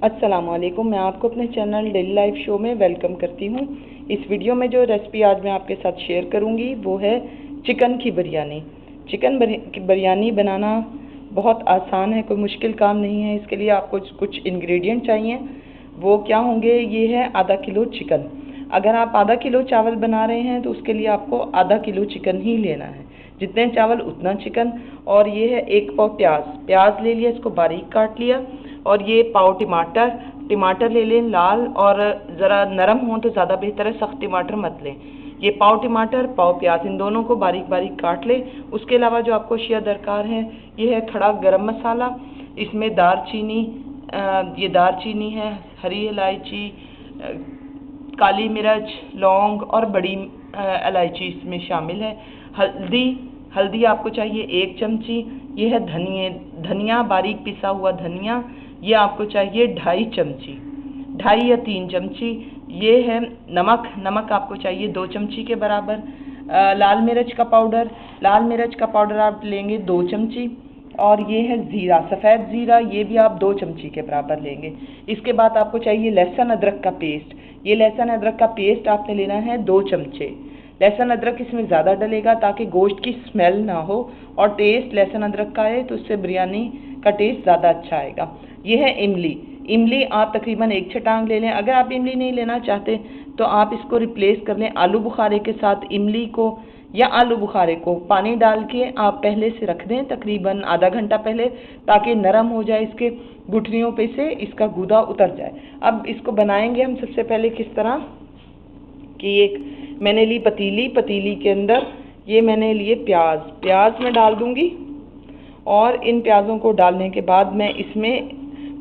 अस्सलाम वालेकुम। मैं आपको अपने चैनल डेली लाइफ शो में वेलकम करती हूँ। इस वीडियो में जो रेसिपी आज मैं आपके साथ शेयर करूँगी वो है चिकन की बिरयानी। चिकन की बिरयानी बनाना बहुत आसान है, कोई मुश्किल काम नहीं है। इसके लिए आपको कुछ इंग्रेडिएंट चाहिए। वो क्या होंगे? ये है आधा किलो चिकन। अगर आप आधा किलो चावल बना रहे हैं तो उसके लिए आपको आधा किलो चिकन ही लेना है। जितने चावल उतना चिकन। और ये है 1 पाव प्याज ले लिया, इसको बारीक काट लिया। और ये पाव टमाटर ले लें लाल, और ज़रा नरम हो तो ज़्यादा बेहतर है, सख्त टमाटर मत लें। ये पाव टमाटर पाव प्याज, इन दोनों को बारीक बारीक काट लें। उसके अलावा जो आपको अशिया दरकार है, ये है खड़ा गरम मसाला, इसमें दालचीनी, ये दालचीनी है, हरी इलायची, काली मिर्च, लौंग और बड़ी इलायची इसमें शामिल है। हल्दी आपको चाहिए 1 चमची। ये है धनिया बारीक पिसा हुआ धनिया, ये आपको चाहिए 2.5 चमची, 2.5 या 3 चमची। ये है नमक आपको चाहिए 2 चमची के बराबर। लाल मिर्च का पाउडर आप लेंगे 2 चमची। और ये है ज़ीरा, सफ़ेद ज़ीरा, ये भी आप 2 चमची के बराबर लेंगे। इसके बाद आपको चाहिए लहसुन अदरक का पेस्ट। ये लहसुन अदरक का पेस्ट आपने लेना है 2 चमचे। लहसुन अदरक इसमें ज़्यादा डलेगा ताकि गोश्त की स्मेल ना हो और टेस्ट लहसुन अदरक का आए, तो उससे बिरयानी का टेस्ट ज़्यादा अच्छा आएगा। ये है इमली आप तकरीबन 1 छटांग ले लें। अगर आप इमली नहीं लेना चाहते तो आप इसको रिप्लेस कर लें आलू बुखारे के साथ। इमली को या आलू बुखारे को पानी डाल के आप पहले से रख दें, तकरीबन आधा घंटा पहले, ताकि नरम हो जाए, इसके गुठलियों पे से इसका गूदा उतर जाए। अब इसको बनाएंगे हम सबसे पहले किस तरह कि एक मैंने ली पतीली के अंदर ये मैंने लिए प्याज मैं डाल दूंगी। और इन प्याज़ों को डालने के बाद मैं इसमें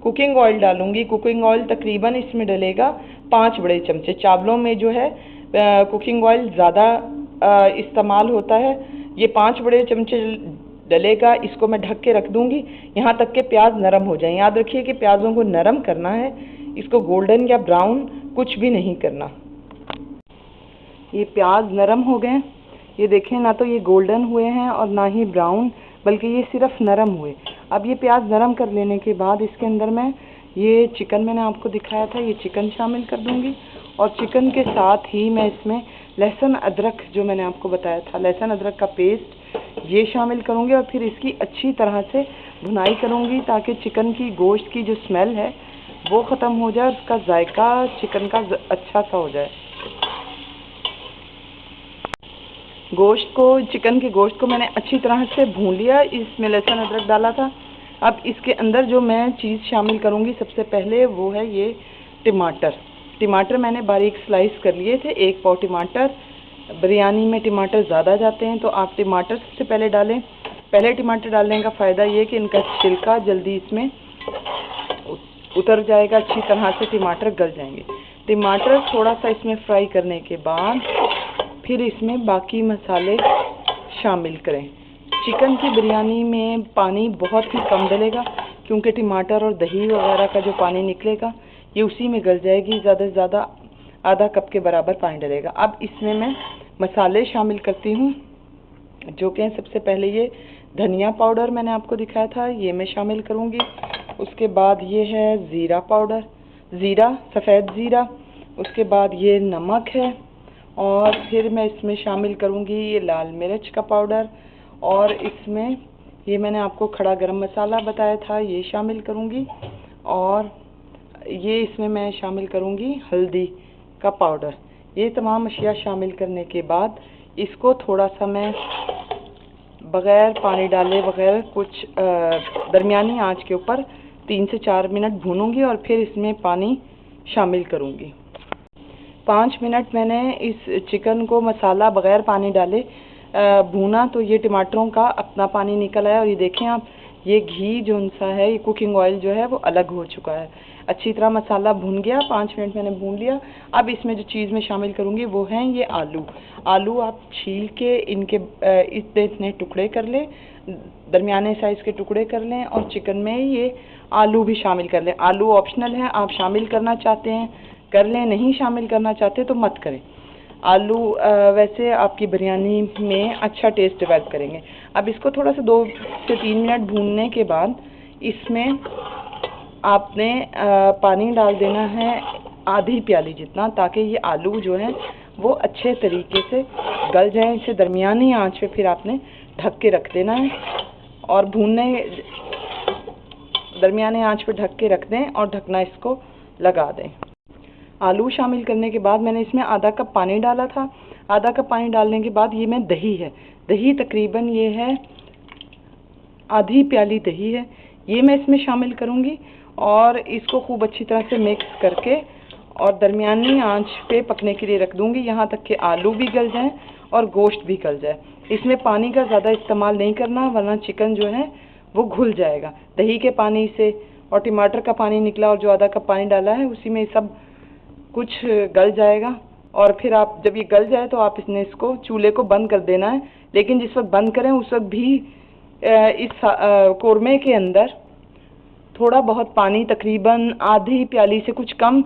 कुकिंग ऑयल डालूंगी। कुकिंग ऑयल तकरीबन इसमें डलेगा 5 बड़े चमचे। चावलों में जो है कुकिंग ऑयल ज़्यादा इस्तेमाल होता है, ये 5 बड़े चमचे डलेगा। इसको मैं ढक के रख दूंगी यहाँ तक कि प्याज नरम हो जाए। याद रखिए कि प्याज़ों को नरम करना है, इसको गोल्डन या ब्राउन कुछ भी नहीं करना। ये प्याज नरम हो गए, ये देखें, ना तो ये गोल्डन हुए हैं और ना ही ब्राउन, बल्कि ये सिर्फ नरम हुए। अब ये प्याज नरम कर लेने के बाद इसके अंदर मैं ये चिकन मैंने आपको दिखाया था, ये चिकन शामिल कर दूंगी। और चिकन के साथ ही मैं इसमें लहसुन अदरक, जो मैंने आपको बताया था, लहसुन अदरक का पेस्ट, ये शामिल करूंगी। और फिर इसकी अच्छी तरह से भुनाई करूंगी ताकि चिकन की गोश्त की जो स्मेल है वो ख़त्म हो जाए और उसका जायका चिकन का अच्छा सा हो जाए। चिकन के गोश्त को मैंने अच्छी तरह से भून लिया, इसमें लहसुन अदरक डाला था। अब इसके अंदर जो मैं चीज़ शामिल करूंगी सबसे पहले वो है ये टमाटर मैंने बारीक स्लाइस कर लिए थे, 1 पाव टमाटर। बिरयानी में टमाटर ज़्यादा जाते हैं तो आप टमाटर सबसे पहले डालें। पहले टमाटर डालने का फ़ायदा ये कि इनका छिलका जल्दी इसमें उतर जाएगा, अच्छी तरह से टमाटर गल जाएंगे। टमाटर थोड़ा सा इसमें फ्राई करने के बाद फिर इसमें बाकी मसाले शामिल करें। चिकन की बिरयानी में पानी बहुत ही कम डलेगा क्योंकि टमाटर और दही वगैरह का जो पानी निकलेगा ये उसी में गल जाएगी। ज़्यादा से ज़्यादा आधा कप के बराबर पानी डलेगा। अब इसमें मैं मसाले शामिल करती हूँ, जो कि सबसे पहले ये धनिया पाउडर मैंने आपको दिखाया था, ये मैं शामिल करूँगी। उसके बाद ये है ज़ीरा, सफ़ेद ज़ीरा। उसके बाद ये नमक है। और फिर मैं इसमें शामिल करूँगी ये लाल मिर्च का पाउडर। और इसमें ये मैंने आपको खड़ा गरम मसाला बताया था, ये शामिल करूँगी। और ये इसमें मैं शामिल करूँगी हल्दी का पाउडर। ये तमाम अशिया शामिल करने के बाद इसको थोड़ा सा मैं बग़ैर पानी डाले, बग़ैर कुछ दरमियानी आंच के ऊपर 3 से 4 मिनट भूनूंगी और फिर इसमें पानी शामिल करूँगी। 5 मिनट मैंने इस चिकन को मसाला बग़ैर पानी डाले भूना, तो ये टमाटरों का अपना पानी निकल आया। और ये देखें आप, ये घी जो उनसा है, ये कुकिंग ऑयल जो है वो अलग हो चुका है। अच्छी तरह मसाला भून गया, 5 मिनट मैंने भून लिया। अब इसमें जो चीज़ मैं शामिल करूँगी वो हैं ये आलू आप छील के इनके इतने टुकड़े कर लें, दरमियाने साइज़ के टुकड़े कर लें। और चिकन में ये आलू भी शामिल कर लें। आलू ऑप्शनल है, आप शामिल करना चाहते हैं कर लें, नहीं शामिल करना चाहते तो मत करें। आलू वैसे आपकी बिरयानी में अच्छा टेस्ट डेवलप करेंगे। अब इसको थोड़ा सा 2 से 3 मिनट भूनने के बाद इसमें आपने पानी डाल देना है आधी प्याली जितना, ताकि ये आलू जो है वो अच्छे तरीके से गल जाए। इसे दरमियानी आंच पे फिर आपने ढक के रख देना है और दरमियाने आंच पे ढक के रख दें और ढकना इसको लगा दें। आलू शामिल करने के बाद मैंने इसमें आधा कप पानी डाला था। आधा कप पानी डालने के बाद ये मैं दही है, दही तकरीबन ये है आधी प्याली दही है, ये मैं इसमें शामिल करूँगी और इसको खूब अच्छी तरह से मिक्स करके और दरमियानी आंच पे पकने के लिए रख दूँगी, यहाँ तक कि आलू भी गल जाएं और गोश्त भी गल जाए। इसमें पानी का ज़्यादा इस्तेमाल नहीं करना, वरना चिकन जो है वो घुल जाएगा। दही के पानी से और टमाटर का पानी निकला और जो आधा कप पानी डाला है उसी में सब कुछ गल जाएगा। और फिर आप जब ये गल जाए तो आप इसको चूल्हे को बंद कर देना है। लेकिन जिस वक्त बंद करें उस वक्त भी इस कोरमे के अंदर थोड़ा बहुत पानी, तकरीबन आधी प्याली से कुछ कम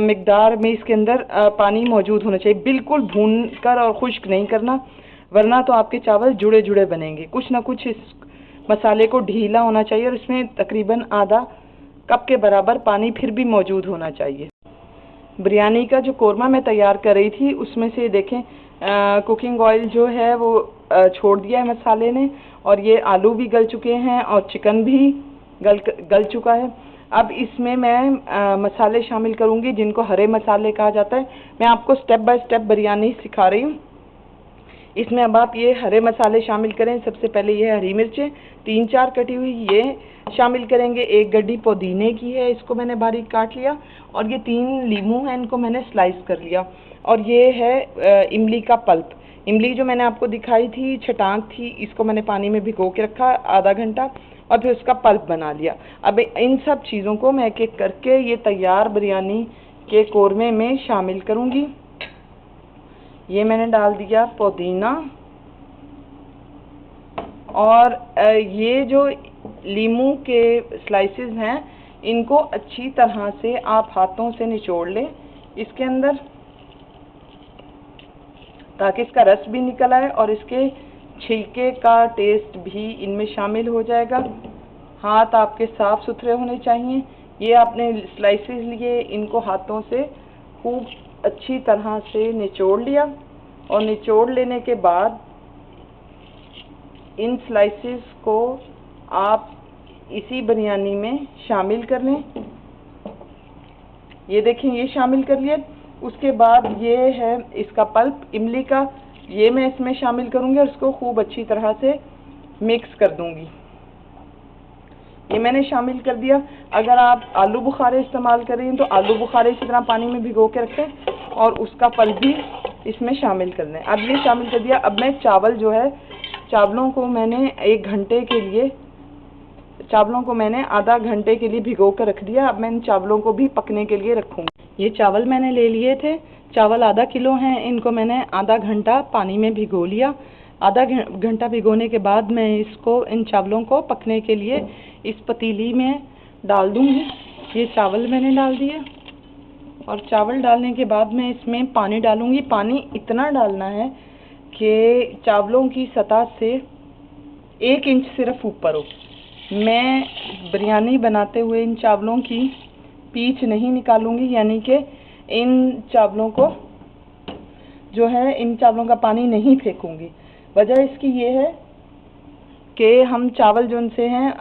मिकदार में इसके अंदर पानी मौजूद होना चाहिए। बिल्कुल भून कर और खुश्क नहीं करना, वरना तो आपके चावल जुड़े जुड़े बनेंगे। कुछ ना कुछ इस मसाले को ढीला होना चाहिए और इसमें तकरीबन आधा कप के बराबर पानी फिर भी मौजूद होना चाहिए। बिरयानी का जो कोरमा मैं तैयार कर रही थी उसमें से देखें कुकिंग ऑयल जो है वो छोड़ दिया है मसाले ने, और ये आलू भी गल चुके हैं और चिकन भी गल चुका है। अब इसमें मैं मसाले शामिल करूंगी जिनको हरे मसाले कहा जाता है। मैं आपको स्टेप बाय स्टेप बिरयानी सिखा रही हूँ। इसमें अब आप ये हरे मसाले शामिल करें। सबसे पहले ये हरी मिर्चें 3-4 कटी हुई ये शामिल करेंगे। 1 गड्डी पुदीने की है, इसको मैंने बारीक काट लिया। और ये 3 लीमू हैं, इनको मैंने स्लाइस कर लिया। और ये है इमली का पल्प। इमली जो मैंने आपको दिखाई थी, छटाक थी, इसको मैंने पानी में भिगो के रखा आधा घंटा और फिर उसका पल्प बना लिया। अब इन सब चीज़ों को मैं एक एक करके ये तैयार बिरयानी के कोरमे में शामिल करूँगी। ये मैंने डाल दिया पुदीना, और ये जो लीमू के स्लाइसेस हैं इनको अच्छी तरह से आप हाथों से निचोड़ लें इसके अंदर, ताकि इसका रस भी निकल आए और इसके छिलके का टेस्ट भी इनमें शामिल हो जाएगा। हाथ आपके साफ सुथरे होने चाहिए। ये आपने स्लाइसेस लिए, इनको हाथों से खूब अच्छी तरह से निचोड़ लिया और निचोड़ लेने के बाद इन स्लाइसेस को आप इसी बिरयानी में शामिल कर लें। ये देखें, ये शामिल कर लिए। उसके बाद ये है इसका पल्प इमली का, ये मैं इसमें शामिल करूँगी और इसको खूब अच्छी तरह से मिक्स कर दूँगी। ये मैंने शामिल कर दिया। अगर आप आलू बुखारे इस्तेमाल कर रही हैं तो आलू बुखारे इसी तरह पानी में भिगो के रखें और उसका पल्प भी इसमें शामिल कर लें। अब ये शामिल कर दिया। अब मैं चावल जो है, चावलों को मैंने आधा घंटे के लिए भिगो कर रख दिया। अब मैं इन चावलों को भी पकने के लिए रखूँगी। ये चावल मैंने ले लिए थे, चावल आधा किलो हैं, इनको मैंने आधा घंटा पानी में भिगो लिया। आधा घंटा भिगोने के बाद मैं इन चावलों को पकने के लिए इस पतीली में डाल दूँगी। ये चावल मैंने डाल दिए और चावल डालने के बाद मैं इसमें पानी डालूँगी। पानी इतना डालना है कि चावलों की सतह से 1 इंच सिर्फ ऊपर हो। मैं बिरयानी बनाते हुए इन चावलों की पीच नहीं निकालूंगी, यानी कि इन चावलों का पानी नहीं फेंकूंगी। वजह इसकी ये है कि हम चावल जो उनसे हैं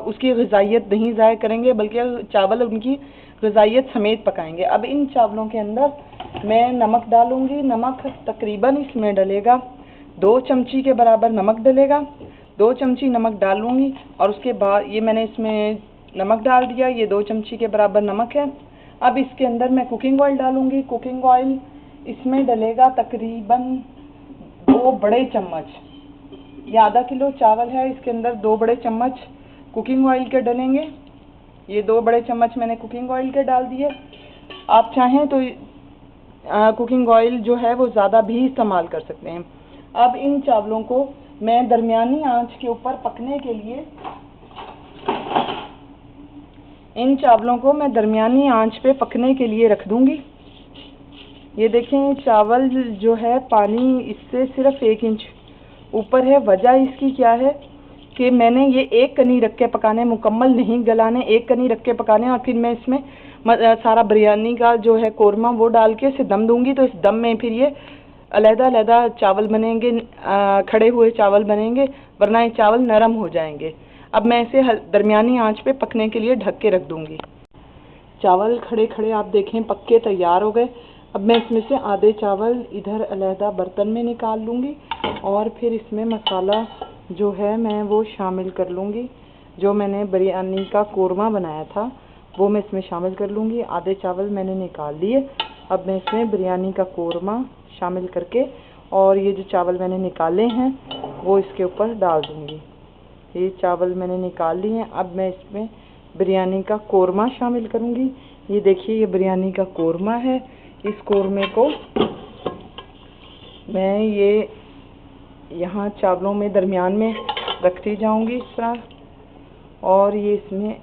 उसकी ग़िज़ाइयत नहीं ज़ाया करेंगे, बल्कि चावल उनकी ग़िज़ाइयत समेत पकाएंगे। अब इन चावलों के अंदर मैं नमक डालूंगी। नमक तकरीबन इसमें डलेगा 2 चमची के बराबर नमक डलेगा। 2 चमची नमक डालूंगी और उसके बाद ये मैंने इसमें नमक डाल दिया। ये 2 चमची के बराबर नमक है। अब इसके अंदर मैं कुकिंग ऑयल डालूंगी। कुकिंग ऑयल इसमें डलेगा तकरीबन 2 बड़े चम्मच। ये आधा किलो चावल है, इसके अंदर 2 बड़े चम्मच कुकिंग ऑयल के डलेंगे। ये 2 बड़े चम्मच मैंने कुकिंग ऑयल के डाल दिए। आप चाहें तो कुकिंग ऑयल जो है वो ज़्यादा भी इस्तेमाल कर सकते हैं। अब इन चावलों को मैं दरमियानी आंच के ऊपर पकने के लिए रख दूंगी। ये देखें, चावल जो है पानी इससे सिर्फ 1 इंच ऊपर है। वजह इसकी क्या है कि मैंने ये एक कनी रख के पकाने, मुकम्मल नहीं गलाने, एक कनी रख के पकाने। और फिर मैं इसमें सारा बिरयानी का जो है कोरमा वो डाल के इसे दम दूंगी। तो इस दम में फिर ये अलग-अलग चावल बनेंगे, खड़े हुए चावल बनेंगे, वरना ये चावल नरम हो जाएंगे। अब मैं इसे दरमियानी आंच पे पकने के लिए ढक के रख दूंगी। चावल खड़े खड़े आप देखें पक के तैयार हो गए। अब मैं इसमें से आधे चावल इधर अलहदा बर्तन में निकाल लूँगी और फिर इसमें मसाला जो है मैं वो शामिल कर लूँगी। जो मैंने बिरयानी का कोरमा बनाया था वो मैं इसमें शामिल कर लूँगी। आधे चावल मैंने निकाल लिए। अब मैं इसमें बिरयानी का कोरमा शामिल करके और ये जो चावल मैंने निकाले हैं वो इसके ऊपर डाल दूँगी। ये चावल मैंने निकाल लिए हैं। अब मैं इसमें बिरयानी का कोरमा शामिल करूँगी। ये देखिए ये बिरयानी का कोरमा है। इस कोरमे को मैं ये यहाँ चावलों में दरमियान में रखती जाऊँगी इस तरह, और ये इसमें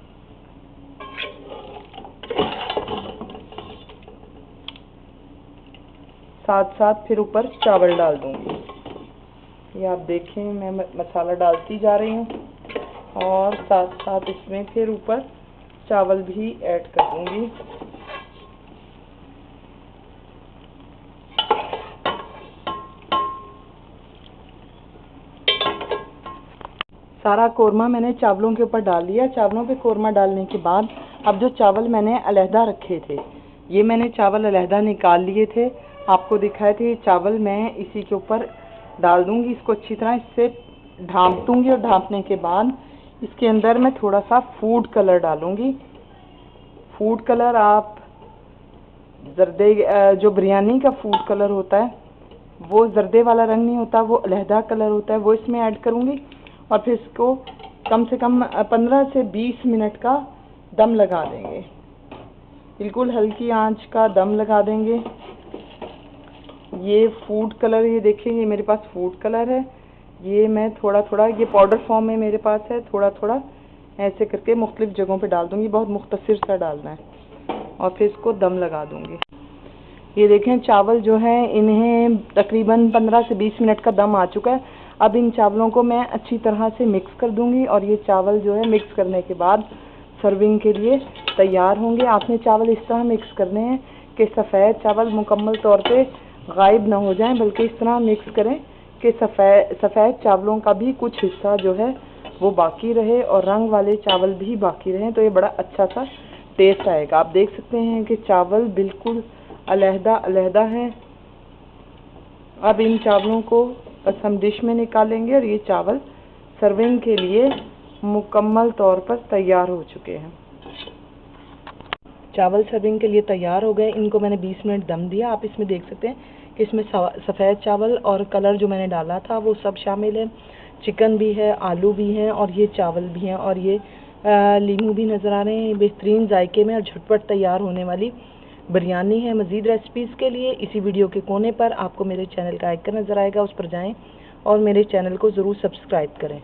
साथ साथ फिर ऊपर चावल डाल दूँगी। ये आप देखें मैं मसाला डालती जा रही हूँ और साथ साथ इसमें फिर ऊपर चावल भी ऐड कर दूँगी। सारा कोरमा मैंने चावलों के ऊपर डाल दिया। चावलों पे कोरमा डालने के बाद अब जो चावल मैंने अलहदा रखे थे, ये मैंने चावल अलहदा निकाल लिए थे, आपको दिखाए थे। ये चावल मैं इसी के ऊपर डाल दूंगी। इसको अच्छी तरह इससे ढाँप दूंगी और ढाँपने के बाद इसके अंदर मैं थोड़ा सा फूड कलर डालूंगी। फूड कलर आप जर्दे, जो बिरयानी का फूड कलर होता है वो जर्दे वाला रंग नहीं होता, वो अलहदा कलर होता है, वो इसमें ऐड करूंगी। और फिर इसको कम से कम 15 से 20 मिनट का दम लगा देंगे। बिल्कुल हल्की आंच का दम लगा देंगे। ये फूड कलर, ये देखिए ये मेरे पास फूड कलर है। ये मैं थोड़ा थोड़ा, ये पाउडर फॉर्म में मेरे पास है, थोड़ा थोड़ा ऐसे करके मुख्तलिफ जगहों पे डाल दूंगी। बहुत मुख्तसर सा डालना है और फिर इसको दम लगा दूंगी। ये देखें चावल जो है इन्हें तकरीबन 15 से 20 मिनट का दम आ चुका है। अब इन चावलों को मैं अच्छी तरह से मिक्स कर दूंगी और ये चावल जो है मिक्स करने के बाद सर्विंग के लिए तैयार होंगे। आपने चावल इस तरह मिक्स करने हैं कि सफ़ेद चावल मुकम्मल तौर पे गायब ना हो जाएं, बल्कि इस तरह मिक्स करें कि सफ़ेद चावलों का भी कुछ हिस्सा जो है वो बाकी रहे और रंग वाले चावल भी बाकी रहें। तो ये बड़ा अच्छा सा टेस्ट आएगा। आप देख सकते हैं कि चावल बिल्कुल अलहदा अलहदा है। अब इन चावलों को बस हम डिश में निकालेंगे और ये चावल सर्विंग के लिए मुकम्मल तौर पर तैयार हो चुके हैं। चावल सर्विंग के लिए तैयार हो गए। इनको मैंने 20 मिनट दम दिया। आप इसमें देख सकते हैं कि इसमें सफ़ेद चावल और कलर जो मैंने डाला था वो सब शामिल है। चिकन भी है, आलू भी हैं और ये चावल भी हैं और ये लीमू भी नज़र आ रहे हैं। बेहतरीन जायके में और झटपट तैयार होने वाली बिरयानी है। मज़ीद रेसिपीज़ के लिए इसी वीडियो के कोने पर आपको मेरे चैनल का आइकन नज़र आएगा, उस पर जाएं और मेरे चैनल को ज़रूर सब्सक्राइब करें।